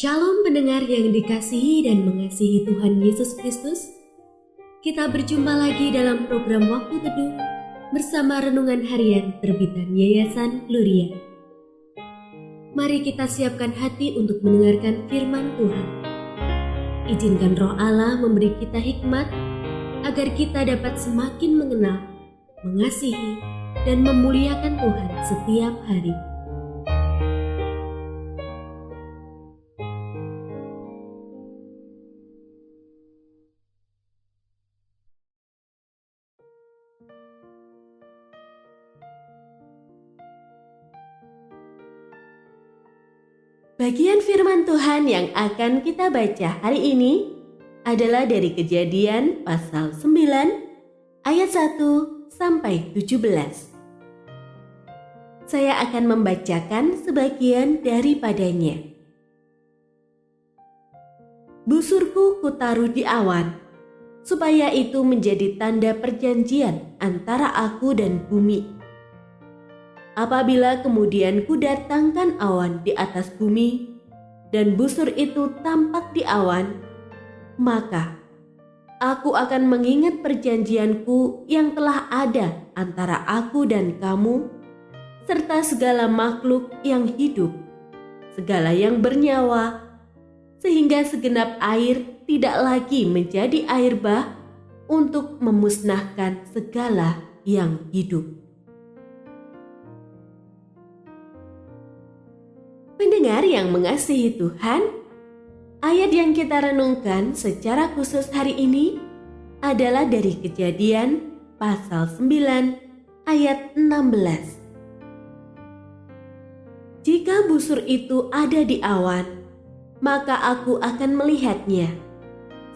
Shalom pendengar yang dikasihi dan mengasihi Tuhan Yesus Kristus. Kita berjumpa lagi dalam program Waktu Teduh bersama Renungan Harian terbitan Yayasan Gloria. Mari kita siapkan hati untuk mendengarkan firman Tuhan. Izinkan Roh Allah memberi kita hikmat agar kita dapat semakin mengenal, mengasihi, dan memuliakan Tuhan setiap hari. Bagian firman Tuhan yang akan kita baca hari ini adalah dari Kejadian pasal 9 ayat 1 sampai 17. Saya akan membacakan sebagian daripadanya. Busurku kutaruh di awan, supaya itu menjadi tanda perjanjian antara aku dan bumi. Apabila kemudian kudatangkan awan di atas bumi, dan busur itu tampak di awan, maka aku akan mengingat perjanjianku yang telah ada antara aku dan kamu, serta segala makhluk yang hidup, segala yang bernyawa, sehingga segenap air tidak lagi menjadi air bah untuk memusnahkan segala yang hidup. Pendengar yang mengasihi Tuhan, ayat yang kita renungkan secara khusus hari ini adalah dari Kejadian pasal 9 ayat 16. Jika busur itu ada di awan, maka aku akan melihatnya,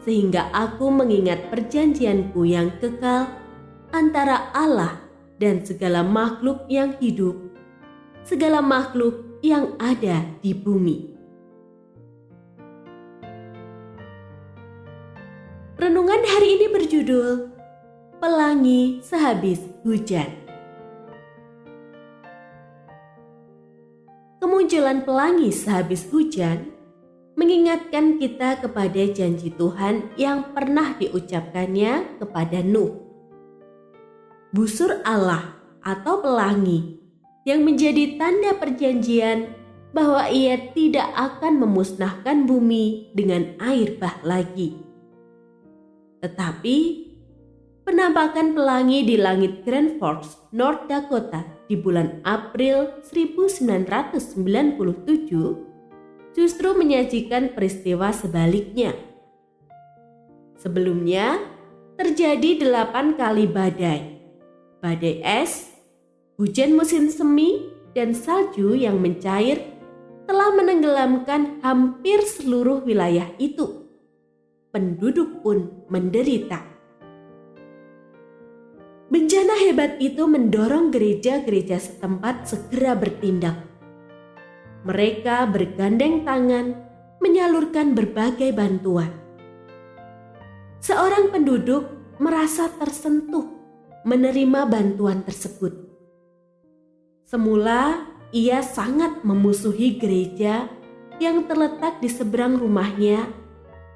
sehingga aku mengingat perjanjianku yang kekal antara Allah dan segala makhluk yang hidup, segala makhluk yang ada di bumi. Renungan hari ini berjudul Pelangi Sehabis Hujan. Kemunculan pelangi sehabis hujan mengingatkan kita kepada janji Tuhan yang pernah diucapkannya kepada Nuh. Busur Allah atau pelangi yang menjadi tanda perjanjian bahwa ia tidak akan memusnahkan bumi dengan air bah lagi. Tetapi penampakan pelangi di langit Grand Forks, North Dakota di bulan April 1997 justru menyajikan peristiwa sebaliknya. Sebelumnya terjadi 8 kali badai es, hujan musim semi, dan salju yang mencair telah menenggelamkan hampir seluruh wilayah itu. Penduduk pun menderita. Bencana hebat itu mendorong gereja-gereja setempat segera bertindak. Mereka bergandeng tangan menyalurkan berbagai bantuan. Seorang penduduk merasa tersentuh menerima bantuan tersebut. Semula ia sangat memusuhi gereja yang terletak di seberang rumahnya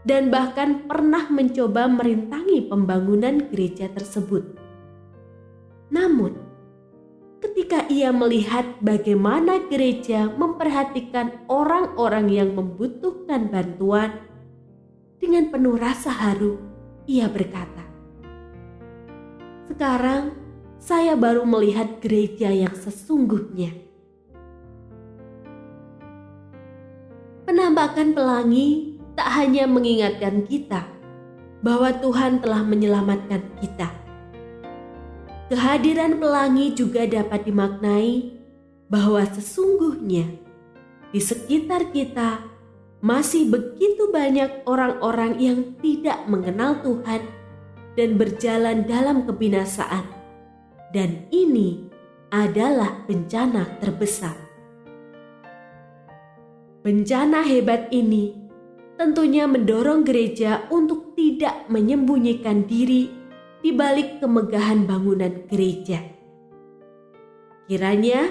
dan bahkan pernah mencoba merintangi pembangunan gereja tersebut. Namun, ketika ia melihat bagaimana gereja memperhatikan orang-orang yang membutuhkan bantuan, dengan penuh rasa haru, ia berkata, "Sekarang saya baru melihat gereja yang sesungguhnya." Penampakan pelangi tak hanya mengingatkan kita bahwa Tuhan telah menyelamatkan kita. Kehadiran pelangi juga dapat dimaknai bahwa sesungguhnya di sekitar kita masih begitu banyak orang-orang yang tidak mengenal Tuhan dan berjalan dalam kebinasaan. Dan ini adalah bencana terbesar. Bencana hebat ini tentunya mendorong gereja untuk tidak menyembunyikan diri di balik kemegahan bangunan gereja. Kiranya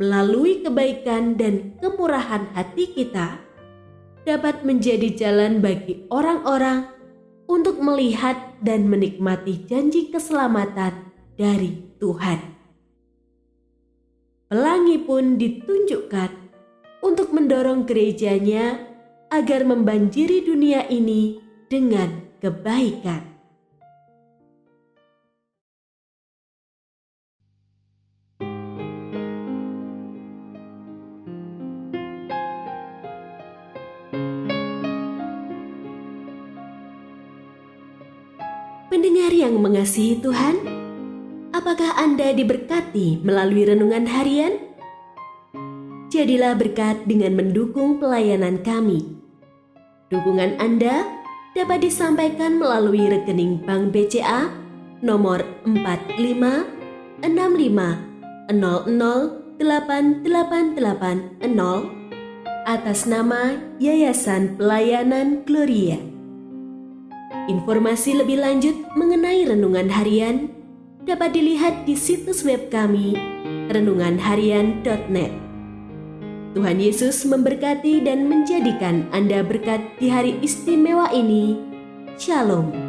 melalui kebaikan dan kemurahan hati kita, dapat menjadi jalan bagi orang-orang untuk melihat dan menikmati janji keselamatan dari Tuhan. Pelangi pun ditunjukkan untuk mendorong gerejanya agar membanjiri dunia ini dengan kebaikan. Pendengar yang mengasihi Tuhan, apakah Anda diberkati melalui renungan harian? Jadilah berkat dengan mendukung pelayanan kami. Dukungan Anda dapat disampaikan melalui rekening Bank BCA nomor 4565008880 atas nama Yayasan Pelayanan Gloria. Informasi lebih lanjut mengenai renungan harian dapat dilihat di situs web kami renunganharian.net. Tuhan Yesus memberkati dan menjadikan Anda berkat di hari istimewa ini. Shalom.